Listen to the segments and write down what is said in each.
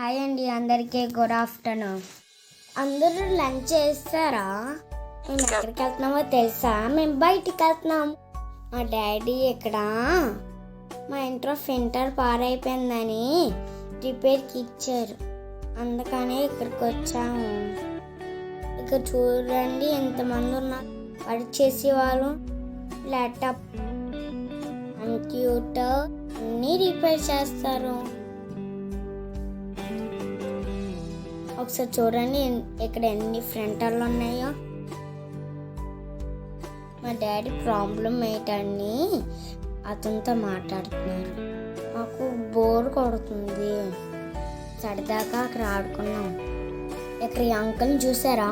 Hi అండి, అందరికీ good afternoon. అందరూ లంచ్ చేస్తారా? మేము ఎక్కడికి వెళ్తున్నామో తెలుసా? మేము బయటికి వెళ్తున్నాం. మా డాడీ ఇక్కడ మా ఇంట్లో ఫిల్టర్ పాడైపోయిందని రిపేర్కి ఇచ్చారు, అందుకని ఇక్కడికి వచ్చాము. ఇక్కడ చూడండి ఎంతమంది ఉన్నారు. వర్క్ చేసేవాళ్ళు, ల్యాప్టాప్, కంప్యూటర్ అన్నీ రిపేర్ చేస్తారు. ఒకసారి చూడండి ఇక్కడ ఎన్ని ప్రింటర్లు ఉన్నాయో. మా డాడీ ప్రాబ్లం ఏంటని అతనితో మాట్లాడుతున్నారు. మాకు బోర్ కొడుతుంది, సరదాగా అక్కడ ఆడుకున్నాం. ఇక్కడ ఈ అంకుల్ని చూసారా?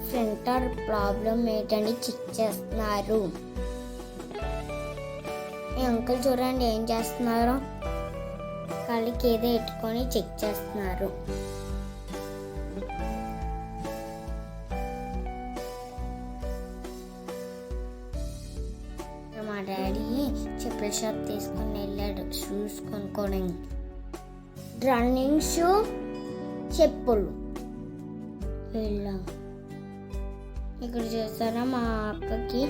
ప్రింటర్ ప్రాబ్లం ఏంటని చెక్ చేస్తున్నారు. ఈ అంకుల్ చూడండి ఏం చేస్తున్నారు, కాళ్ళకి ఏదో పెట్టుకొని చెక్ చేస్తున్నారు. మా డాడీ చెప్పుల షాప్ తీసుకొని వెళ్ళాడు షూస్ కొనుక్కోవడానికి. రన్నింగ్ షూ, చెప్పులు వెళ్ళాం. ఇక్కడ చూసారా మా అక్కకి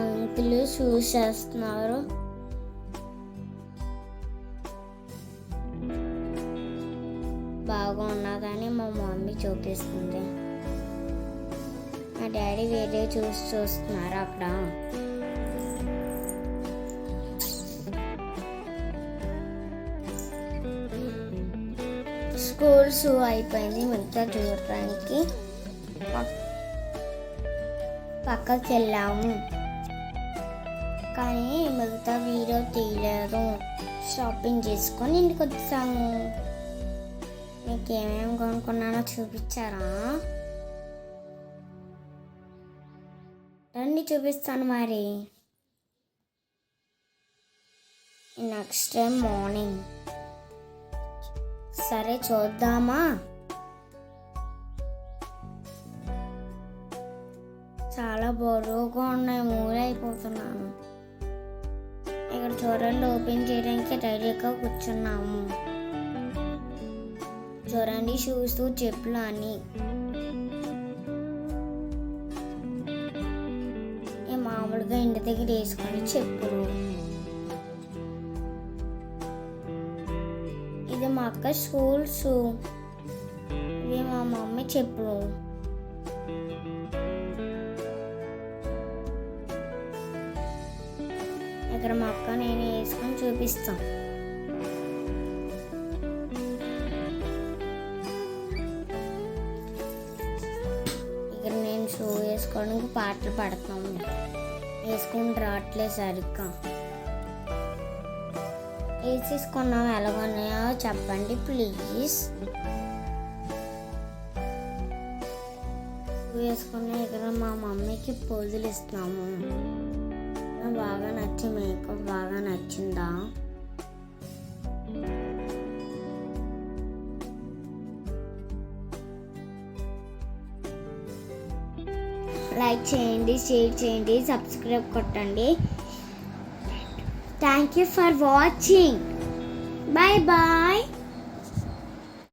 అంకుల్ షూస్ చేస్తున్నారు. బాగున్నదని మా మమ్మీ చూపిస్తుంది. మా డాడీ వేరే చూస్తున్నారు అక్కడ. స్కూల్ షూ అయిపోయింది, మిగతా చూడటానికి పక్కకి వెళ్ళాము, కానీ మిగతా వీడియో తీయలేదు. షాపింగ్ చేసుకొని ఇంటికి వచ్చాము. మీకు ఏమేమి కొనుక్కున్నానో చూపించారా? రండి చూపిస్తాను. మరి నెక్స్ట్ టైం మార్నింగ్. సరే చూద్దామా? చాలా బరువుగా ఉన్నాయి, మూలైపోతున్నాను. ఇక్కడ చూడండి, ఓపెన్ చేయడానికి రెడీగా కూర్చున్నాము. చూడండి షూస్, చెప్పులు అని. మామూలుగా ఇంటి దగ్గర వేసుకొని చెప్పులు. ఇది మా అక్క స్కూల్ షూ, ఇవి మా మమ్మీ చెప్పులు. ఇక్కడ మా అక్క నేను వేసుకొని చూపిస్తాం. ఇక్కడ నేను షూ వేసుకోవడానికి పాటలు పడతాము, వేసుకుని రావట్లేదు సరిగ్గా. వేసేసుకున్నాం, ఎలాగొన్నాయో చెప్పండి ప్లీజ్. వేసుకున్న ఇక్కడ మా మమ్మీకి పోజులు ఇస్తున్నాము. బాగా నచ్చి మేకప్ బాగా నచ్చిందా? లైక్ చేయండి, షేర్ చేయండి, సబ్స్క్రైబ్ కొట్టండి. Thank you for watching. Bye bye.